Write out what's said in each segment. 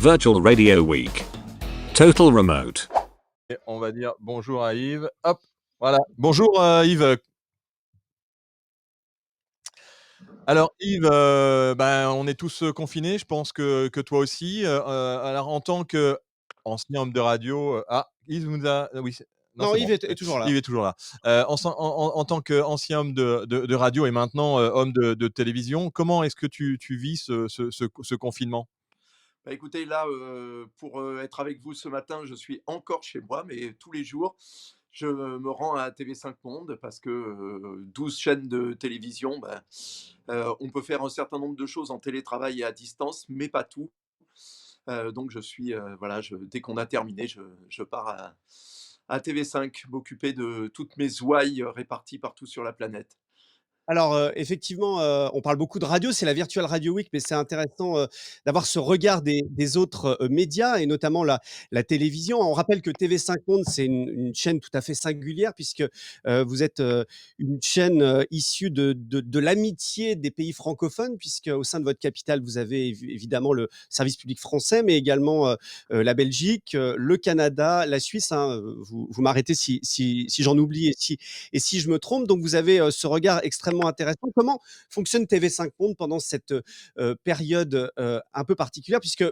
Virtual Radio Week. Total remote. Et on va dire bonjour à Yves. Hop, voilà. Bonjour Yves. Alors Yves, on est tous, confinés, je pense que toi aussi. Alors en tant qu'ancien homme de radio, Yves nous a oui, non, Non, c'est Yves bon, est toujours là. Yves est toujours là. En tant qu'ancien homme de radio et maintenant, homme de télévision, comment est-ce que tu vis ce confinement? Bah, écoutez, là, pour, être avec vous ce matin, je suis encore chez moi, mais tous les jours, je me rends à TV5 Monde parce que, 12 chaînes de télévision, on peut faire un certain nombre de choses en télétravail et à distance, mais pas tout. Donc je suis, voilà, dès qu'on a terminé, je pars à TV5 m'occuper de toutes mes ouailles, réparties partout sur la planète. Alors, effectivement, on parle beaucoup de radio, c'est la Virtual Radio Week, mais c'est intéressant, d'avoir ce regard des autres, médias et notamment la télévision. On rappelle que TV5 Monde, c'est une chaîne tout à fait singulière puisque, vous êtes, une chaîne, issue de l'amitié des pays francophones puisque au sein de votre capitale, vous avez évidemment le service public français, mais également, la Belgique, le Canada, la Suisse, hein, vous m'arrêtez si j'en oublie et si je me trompe. Donc vous avez, ce regard extrêmement intéressant. Comment fonctionne TV5 Monde pendant cette, période, un peu particulière? Puisque,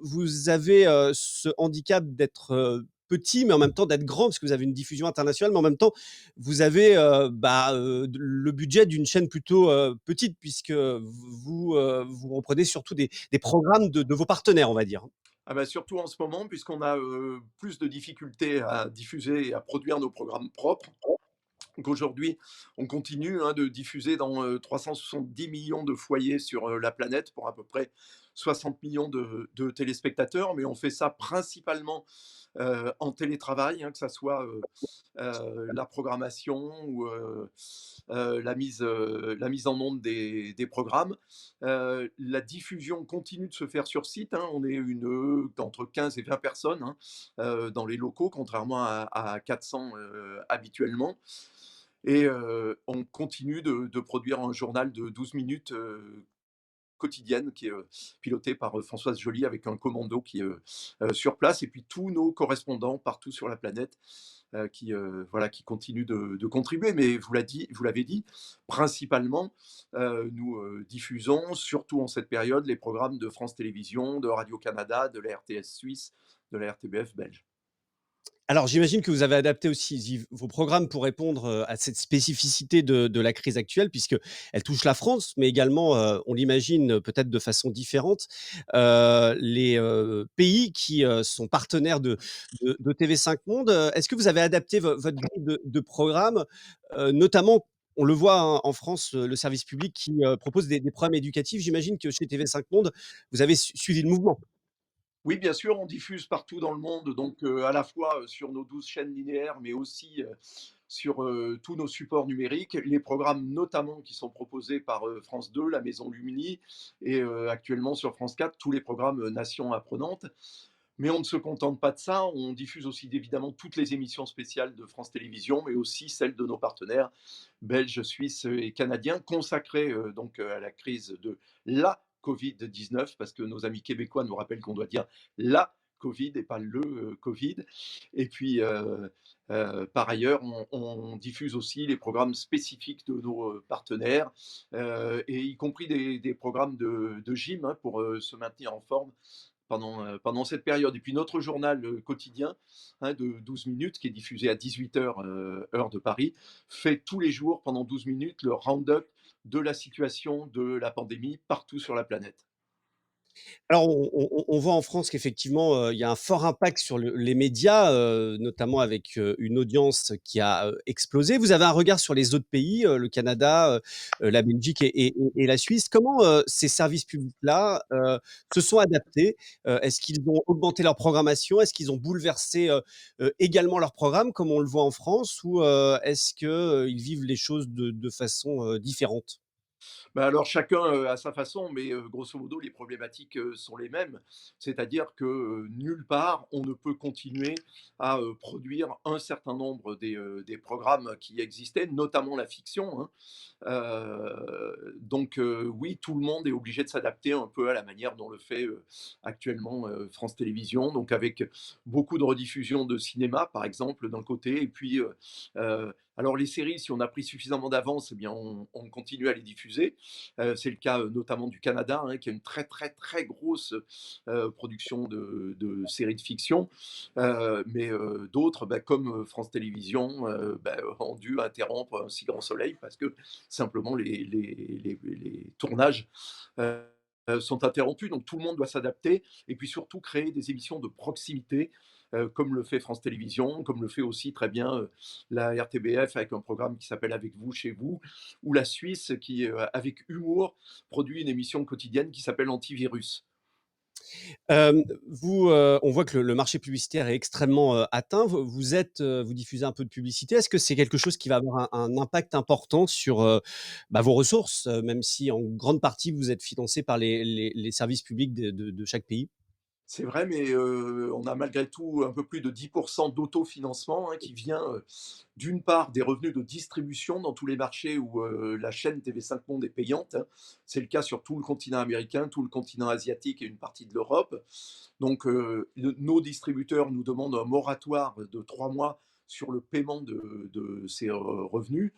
vous avez, ce handicap d'être, petit, mais en même temps d'être grand, parce que vous avez une diffusion internationale, mais en même temps, vous avez, le budget d'une chaîne plutôt, petite puisque vous reprenez surtout des programmes de vos partenaires, on va dire, hein. Ah bah, surtout en ce moment puisqu'on a, plus de difficultés à diffuser et à produire nos programmes propres. Donc aujourd'hui, on continue, hein, de diffuser dans 370 millions de foyers sur la planète pour à peu près 60 millions de téléspectateurs, mais on fait ça principalement en télétravail, hein, que ça soit la programmation ou la mise en onde des programmes. La diffusion continue de se faire sur site, hein. On est entre 15 et 20 personnes, hein, dans les locaux, contrairement à 400 habituellement. Et on continue de produire un journal de 12 minutes quotidienne qui est piloté par Françoise Joly avec un commando qui est sur place. Et puis tous nos correspondants partout sur la planète voilà, qui continuent de contribuer. Mais vous l'avez dit, principalement, nous diffusons, surtout en cette période, les programmes de France Télévisions, de Radio-Canada, de la RTS suisse, de la RTBF belge. Alors, j'imagine que vous avez adapté aussi vos programmes pour répondre, à cette spécificité de la crise actuelle, puisqu'elle touche la France, mais également, on l'imagine, peut-être de façon différente, les, pays qui, sont partenaires de TV5 Monde. Est-ce que vous avez adapté votre grille de programmes, notamment, on le voit, hein, en France, le service public qui, propose des programmes éducatifs. J'imagine que chez TV5 Monde, vous avez suivi le mouvement? Oui, bien sûr, on diffuse partout dans le monde, donc à la fois sur nos 12 chaînes linéaires, mais aussi sur tous nos supports numériques. Les programmes notamment qui sont proposés par France 2, la Maison Lumini, et actuellement sur France 4, tous les programmes Nation apprenante. Mais on ne se contente pas de ça, on diffuse aussi évidemment toutes les émissions spéciales de France Télévisions, mais aussi celles de nos partenaires belges, suisses et canadiens, consacrées à la crise de la Covid-19, parce que nos amis québécois nous rappellent qu'on doit dire la Covid et pas le Covid. Et puis, par ailleurs, on diffuse aussi les programmes spécifiques de nos partenaires, et y compris des programmes de gym, hein, pour se maintenir en forme pendant cette période. Et puis notre journal quotidien, hein, de 12 minutes, qui est diffusé à 18h, heure de Paris, fait tous les jours, pendant 12 minutes, le round-up de la situation de la pandémie partout sur la planète. Alors, on voit en France qu'effectivement, il y a un fort impact sur les médias, notamment avec, une audience qui a, explosé. Vous avez un regard sur les autres pays, le Canada, la Belgique et la Suisse. Comment, ces services publics-là, se sont adaptés? Est-ce qu'ils ont augmenté leur programmation? Est-ce qu'ils ont bouleversé, également leur programme comme on le voit en France? Ou, est-ce qu'ils vivent les choses de façon, différente? Bah, alors chacun, à sa façon, mais grosso modo, les problématiques, sont les mêmes. C'est-à-dire que, nulle part, on ne peut continuer à, produire un certain nombre des programmes qui existaient, notamment la fiction, hein. Donc oui, tout le monde est obligé de s'adapter un peu à la manière dont le fait, actuellement, France Télévisions, donc avec beaucoup de rediffusions de cinéma, par exemple, d'un côté et puis, alors les séries, si on a pris suffisamment d'avance, eh bien on continue à les diffuser. C'est le cas, notamment du Canada, hein, qui a une très, très, très grosse, production de séries de fiction. Mais d'autres, bah, comme, France Télévisions, bah, ont dû interrompre Un si grand soleil parce que simplement les tournages, heu sont interrompus. Donc tout le monde doit s'adapter et puis surtout créer des émissions de proximité, comme le fait France Télévisions, comme le fait aussi très bien, la RTBF avec un programme qui s'appelle Avec vous, chez vous, ou la Suisse qui, avec humour, produit une émission quotidienne qui s'appelle Antivirus. On voit que le marché publicitaire est extrêmement, atteint. Vous diffusez un peu de publicité. Est-ce que c'est quelque chose qui va avoir un impact important sur, bah, vos ressources, même si en grande partie vous êtes financé par les services publics de chaque pays? C'est vrai, mais on a malgré tout un peu plus de 10 d'autofinancement, hein, qui vient, d'une part des revenus de distribution dans tous les marchés où, la chaîne TV5 Monde est payante, hein. C'est le cas sur tout le continent américain, tout le continent asiatique et une partie de l'Europe. Donc nos distributeurs nous demandent un moratoire de 3 mois sur le paiement de ces, revenus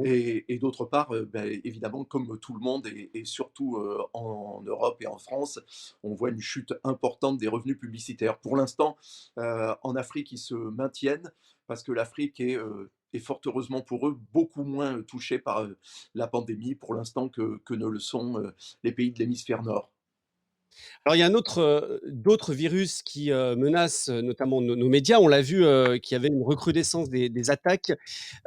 et d'autre part, évidemment, comme tout le monde et surtout, en Europe et en France, on voit une chute importante des revenus publicitaires. Pour l'instant, en Afrique, ils se maintiennent parce que l'Afrique est fort heureusement pour eux, beaucoup moins touchée par, la pandémie pour l'instant que ne le sont, les pays de l'hémisphère nord. Alors il y a d'autres virus qui, menacent, notamment nos médias. On l'a vu, qu'il y avait une recrudescence des attaques.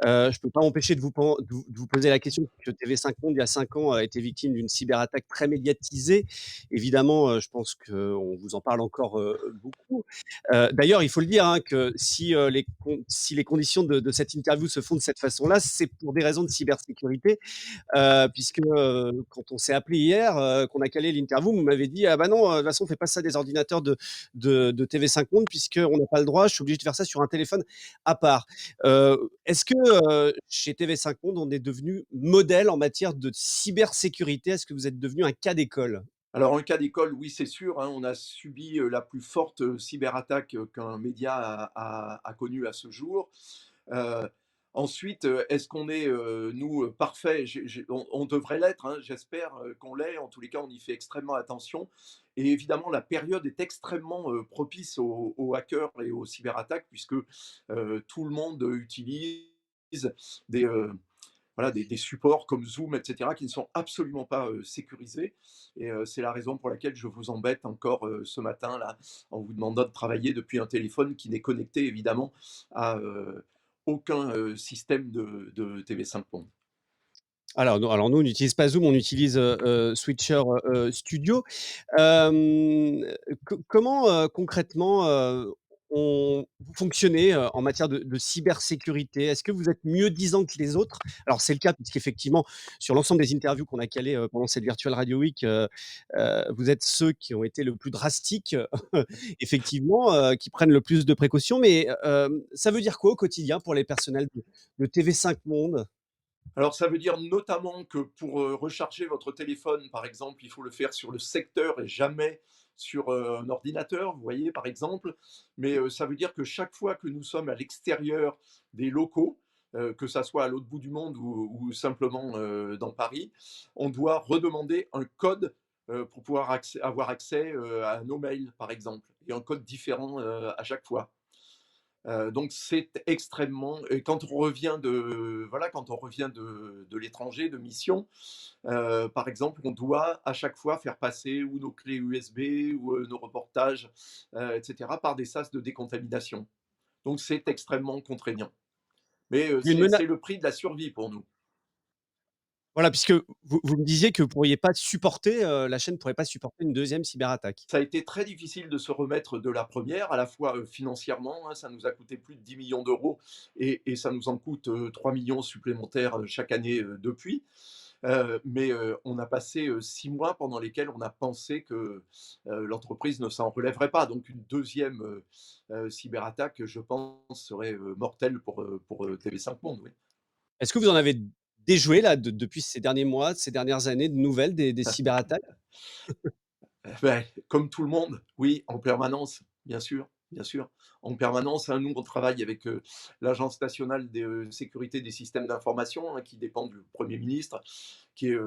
Je peux pas m'empêcher de vous poser la question, que TV5 Monde, il y a 5 ans, a été victime d'une cyberattaque très médiatisée. Évidemment, je pense qu'on vous en parle encore, beaucoup. D'ailleurs, il faut le dire, hein, que si les conditions de cette interview se font de cette façon-là, c'est pour des raisons de cybersécurité. Puisque, quand on s'est appelé hier, qu'on a calé l'interview, vous m'avez dit: «Ah bah non, de toute façon, on fait pas ça des ordinateurs de TV5 Monde puisqu'on n'a pas le droit, je suis obligé de faire ça sur un téléphone à part». Est-ce que, chez TV5 Monde, on est devenu modèle en matière de cybersécurité? Est-ce que vous êtes devenu un cas d'école? Alors en cas d'école, oui, c'est sûr, hein, on a subi, la plus forte, cyberattaque, qu'un média a connue à ce jour. Heu, Ensuite, est-ce qu'on est, nous, parfaits? On devrait l'être, hein, j'espère, qu'on l'est. En tous les cas, on y fait extrêmement attention et évidemment, la période est extrêmement, propice aux hackers et aux cyberattaques puisque, tout le monde, utilise des, voilà, des supports comme Zoom, et cetera, qui ne sont absolument pas, sécurisés et c'est la raison pour laquelle je vous embête encore, ce matin-là, en vous demandant de travailler depuis un téléphone qui n'est connecté évidemment à, aucun, système de TV5 Monde. Alors nous, on n'utilise pas Zoom, on utilise, Switcher, Studio. Hem, comment, concrètement, vous fonctionnez, en matière de cybersécurité? Est-ce que vous êtes mieux-disants que les autres? Alors c'est le cas puisqu'effectivement, sur l'ensemble des interviews qu'on a calées, pendant cette Virtual Radio Week, vous êtes ceux qui ont été le plus drastiques, effectivement, qui prennent le plus de précautions. Mais, ça veut dire quoi au quotidien pour les personnels de TV5 Monde? Alors ça veut dire notamment que pour, recharger votre téléphone, par exemple, il faut le faire sur le secteur et jamais sur, un ordinateur, vous voyez, par exemple. Mais, ça veut dire que chaque fois que nous sommes à l'extérieur des locaux, que ça soit à l'autre bout du monde ou simplement, dans Paris, on doit redemander un code, pour pouvoir avoir accès, à nos mails, par exemple et un code différent, à chaque fois. Donc c'est extrêmement et quand on revient de voilà, quand on revient de l'étranger, de mission, par exemple, on doit à chaque fois faire passer ou nos clés USB ou, nos reportages, et cetera par des sas de décontamination. Donc c'est extrêmement contraignant. Mais, Il y a une mena c'est le prix de la survie pour nous. Voilà, puisque vous me disiez que vous pourriez pas supporter, la chaîne pourrait pas supporter une deuxième cyberattaque. Ça a été très difficile de se remettre de la première, à la fois, financièrement, hein, ça nous a coûté plus de 10 millions d'euros et ça nous en coûte, 3 millions supplémentaires, chaque année, depuis. Mais on a passé 6 mois pendant lesquels on a pensé que l'entreprise ne s'en relèverait pas. Donc une deuxième cyberattaque, je pense, serait mortelle pour TV5 Monde, oui. Est-ce que vous en avez déjoué là depuis ces derniers mois, ces dernières années, de nouvelles des cyberattaques? Comme tout le monde, oui, en permanence, bien sûr, bien sûr. En permanence, hein, nous, on travaille avec l'Agence nationale de sécurité des systèmes d'information, hein, qui dépend du Premier ministre, qui est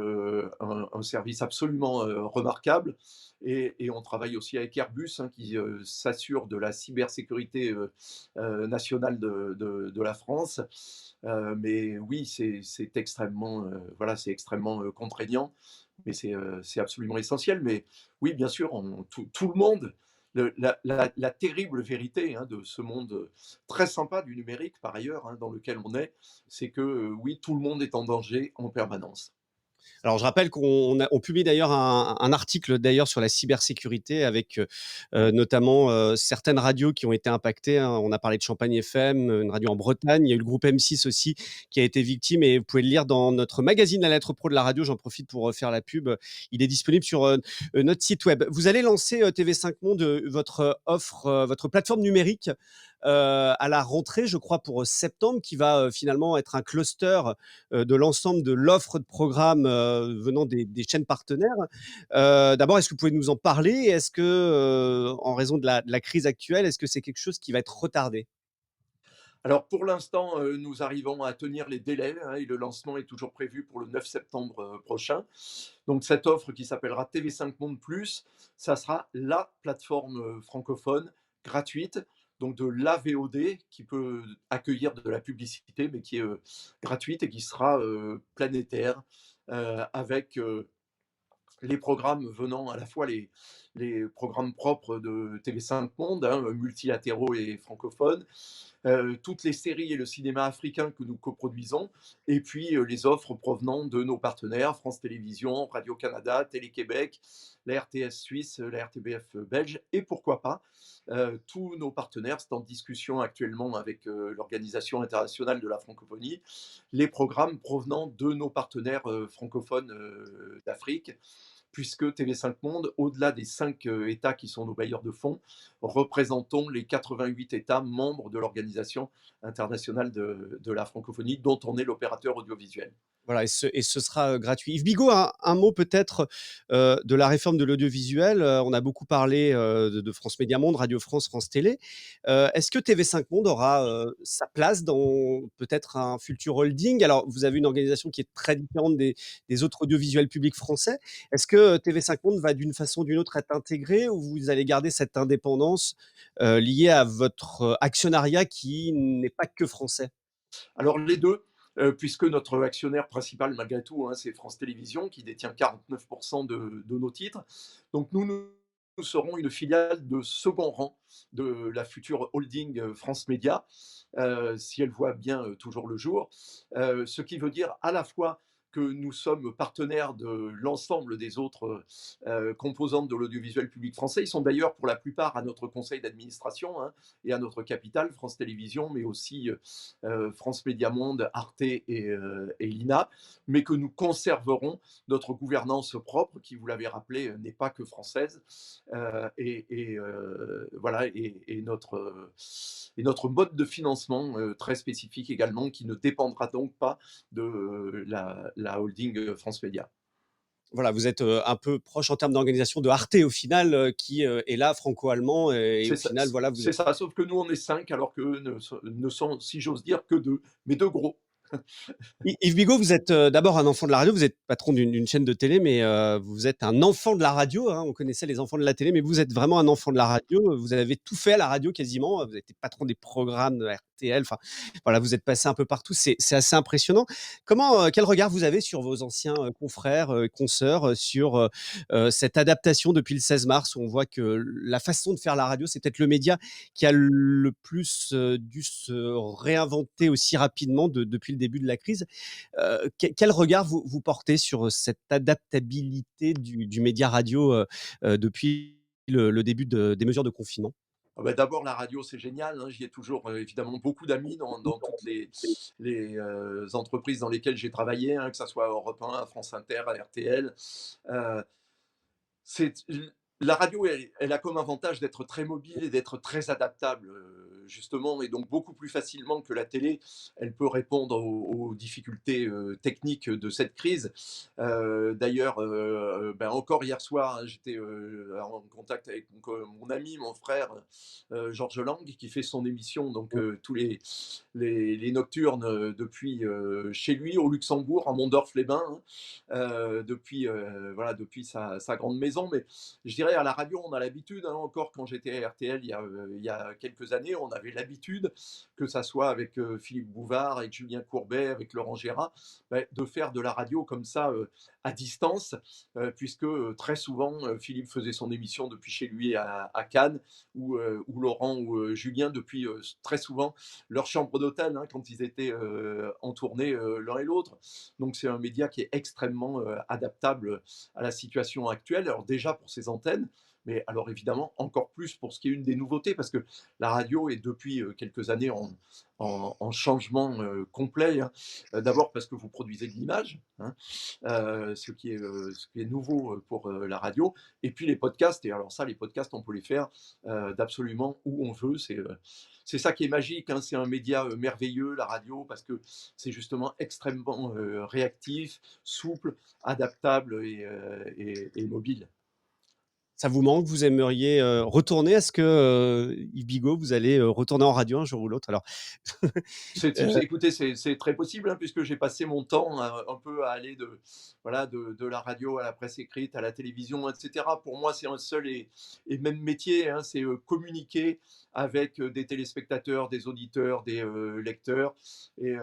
un service absolument remarquable. Et on travaille aussi avec Airbus, hein, qui s'assure de la cybersécurité nationale de la France. Mais oui, c'est extrêmement, voilà, c'est extrêmement contraignant, mais c'est absolument essentiel. Mais oui, bien sûr, tout le monde, la terrible vérité, hein, de ce monde très sympa du numérique, par ailleurs, hein, dans lequel on est, c'est que oui, tout le monde est en danger en permanence. Alors, je rappelle qu'on publie d'ailleurs un article d'ailleurs sur la cybersécurité avec notamment certaines radios qui ont été impactées, hein. On a parlé de Champagne FM, une radio en Bretagne. Il y a eu le groupe M6 aussi qui a été victime et vous pouvez le lire dans notre magazine La Lettre Pro de la radio. J'en profite pour faire la pub. Il est disponible sur notre site web. Vous allez lancer TV5 Monde, votre offre, votre plateforme numérique à la rentrée, je crois, pour septembre, qui va finalement être un cluster de l'ensemble de l'offre de programmes venant des chaînes partenaires. D'abord, est-ce que vous pouvez nous en parler? Est-ce que, en raison de la crise actuelle, est-ce que c'est quelque chose qui va être retardé? Alors pour l'instant, nous arrivons à tenir les délais, hein, et le lancement est toujours prévu pour le 9 septembre prochain. Donc cette offre qui s'appellera TV5 Monde Plus, ça sera la plateforme francophone gratuite, donc de la VOD qui peut accueillir de la publicité, mais qui est gratuite et qui sera planétaire, avec les programmes venant à la fois les programmes propres de TV5 Monde, hein, multilatéraux et francophones, toutes les séries et le cinéma africain que nous coproduisons, et puis les offres provenant de nos partenaires, France Télévisions, Radio-Canada, Télé-Québec, la RTS suisse, la RTBF belge, et pourquoi pas, tous nos partenaires, c'est en discussion actuellement avec l'Organisation internationale de la francophonie, les programmes provenant de nos partenaires francophones d'Afrique, puisque TV5 Monde, au-delà des 5 États qui sont nos bailleurs de fonds, représentons les 88 États membres de l'Organisation internationale de la francophonie, dont on est l'opérateur audiovisuel. Voilà, et ce sera gratuit. Yves Bigot, un mot peut-être de la réforme de l'audiovisuel. On a beaucoup parlé de France Média Monde, Radio France, France Télé. Est-ce que TV5 Monde aura sa place dans peut-être un futur holding? Alors, vous avez une organisation qui est très différente des autres audiovisuels publics français. Est-ce que TV5 Monde va d'une façon ou d'une autre être intégré, ou vous allez garder cette indépendance liée à votre actionnariat qui n'est pas que français? Alors les deux, puisque notre actionnaire principal malgré tout, hein, c'est France Télévisions qui détient 49% de nos titres. Donc nous serons une filiale de second rang de la future holding France Média, si elle voit bien toujours le jour. Ce qui veut dire à la fois que nous sommes partenaires de l'ensemble des autres composantes de l'audiovisuel public français. Ils sont d'ailleurs pour la plupart à notre conseil d'administration, hein, et à notre capital, France Télévisions, mais aussi France Média Monde, Arte et l'INA, mais que nous conserverons notre gouvernance propre, qui, vous l'avez rappelé, n'est pas que française, voilà, et notre mode de financement très spécifique également, qui ne dépendra donc pas de la holding France Média. Voilà, vous êtes un peu proche en termes d'organisation de Arte au final, qui est là franco-allemand, et C'est au ça, final, voilà, vous c'est êtes. ça, sauf que nous on est 5 alors qu'eux ne sont, si j'ose dire, que 2, mais 2 gros. Yves Bigot, vous êtes d'abord un enfant de la radio, vous êtes patron d'une chaîne de télé, mais vous êtes un enfant de la radio, hein. On connaissait les enfants de la télé, mais vous êtes vraiment un enfant de la radio. Vous avez tout fait à la radio quasiment. Vous avez été patron des programmes de RTL. Enfin, voilà, vous êtes passé un peu partout. C'est assez impressionnant. Quel regard vous avez sur vos anciens confrères, consoeurs, sur cette adaptation depuis le 16 mars, où on voit que la façon de faire la radio, c'est peut-être le média qui a le plus dû se réinventer aussi rapidement depuis le début de la crise. Quel regard vous portez sur cette adaptabilité du média radio depuis le début des mesures de confinement? Ah bah, d'abord la radio c'est génial, hein, j'y ai toujours, évidemment beaucoup d'amis dans toutes les entreprises dans lesquelles j'ai travaillé, hein, que ça soit à Europe 1, à France Inter, à RTL. Heu, c'est la radio, elle a comme avantage d'être très mobile et d'être très adaptable, justement et donc beaucoup plus facilement que la télé, elle peut répondre aux difficultés, techniques de cette crise. D'ailleurs, ben, encore hier soir, hein, j'étais, en contact avec donc, mon ami, mon frère, Georges Lang qui fait son émission donc, tous les nocturnes, depuis, chez lui au Luxembourg, à Mondorf-les-Bains, hein, depuis, voilà, depuis sa grande maison. Mais je dirais à la radio, on a l'habitude, hein, encore quand j'étais à RTL il y a quelques années, on avait l'habitude, que ça soit avec Philippe Bouvard, avec Julien Courbet, avec Laurent Gérard, bah, de faire de la radio comme ça à distance, puisque très souvent Philippe faisait son émission depuis chez lui à Cannes, ou Laurent ou Julien depuis très souvent leur chambre d'hôtel hein, quand ils étaient en tournée l'un et l'autre. Donc c'est un média qui est extrêmement adaptable à la situation actuelle. Alors déjà pour ses antennes, mais alors évidemment encore plus pour ce qui est une des nouveautés, parce que la radio est depuis quelques années en changement complet, hein. D'abord parce que vous produisez de l'image, hein, ce qui est nouveau pour la radio, et puis les podcasts, et alors ça, les podcasts, on peut les faire d'absolument où on veut, c'est ça qui est magique, hein, c'est un média merveilleux, la radio, parce que c'est justement extrêmement réactif, souple, adaptable et mobile. Ça vous manque? Vous aimeriez, retourner? Est-ce que, Yves Bigot, vous allez, retourner en radio un jour ou l'autre alors? Écoutez, c'est très possible, hein, puisque j'ai passé mon temps un peu à aller voilà, de la radio à la presse écrite, à la télévision, etc. Pour moi, c'est un seul et même métier, hein, c'est communiquer avec des téléspectateurs, des auditeurs, des lecteurs, et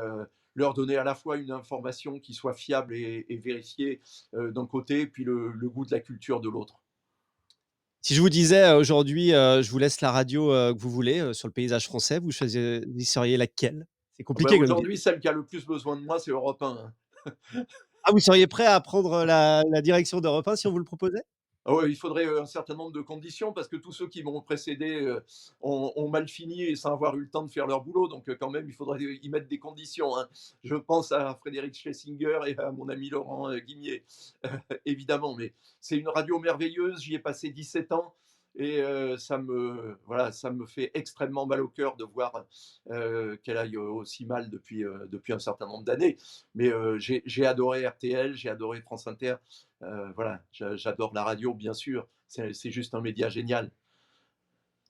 leur donner à la fois une information qui soit fiable et vérifiée d'un côté, puis le goût de la culture de l'autre. Si je vous disais, aujourd'hui, je vous laisse la radio, que vous voulez, sur le paysage français, vous choisisseriez laquelle? C'est Bah, compliqué comme question. aujourd'hui, celle qui a le plus besoin de moi, c'est Europe 1, hein. Ah, vous seriez prêt à prendre, la direction d'Europe 1 si on vous le proposait? Ah ouais, il faudrait, un certain nombre de conditions parce que tous ceux qui m'ont précédé, ont mal fini et sans avoir eu le temps de faire leur boulot, donc quand même, il faudrait y mettre des conditions, hein. Je pense à Frédéric Schlesinger et à mon ami Laurent, Guimier, évidemment, mais c'est une radio merveilleuse, j'y ai passé 17 ans, et ça me fait extrêmement mal au cœur de voir, qu'elle aille aussi mal depuis un certain nombre d'années. Mais j'ai adoré RTL, j'ai adoré France Inter. Voilà, j'adore la radio, bien sûr. C'est juste un média génial.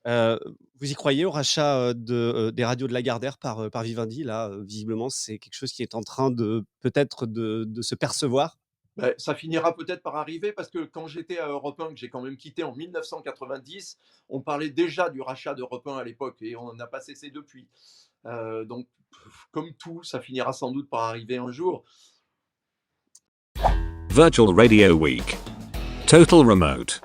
Heu, vous y croyez au rachat, des radios de Lagardère par Vivendi? Là, visiblement, c'est quelque chose qui est en train de peut-être de se percevoir. Beh, ça finira peut-être par arriver parce que quand j'étais à Europe 1, que j'ai quand même quitté en 1990, on parlait déjà du rachat d'Europe 1 à l'époque et on n'a pas cessé depuis. Donc, comme tout, ça finira sans doute par arriver un jour. Virtual Radio Week. Total Remote.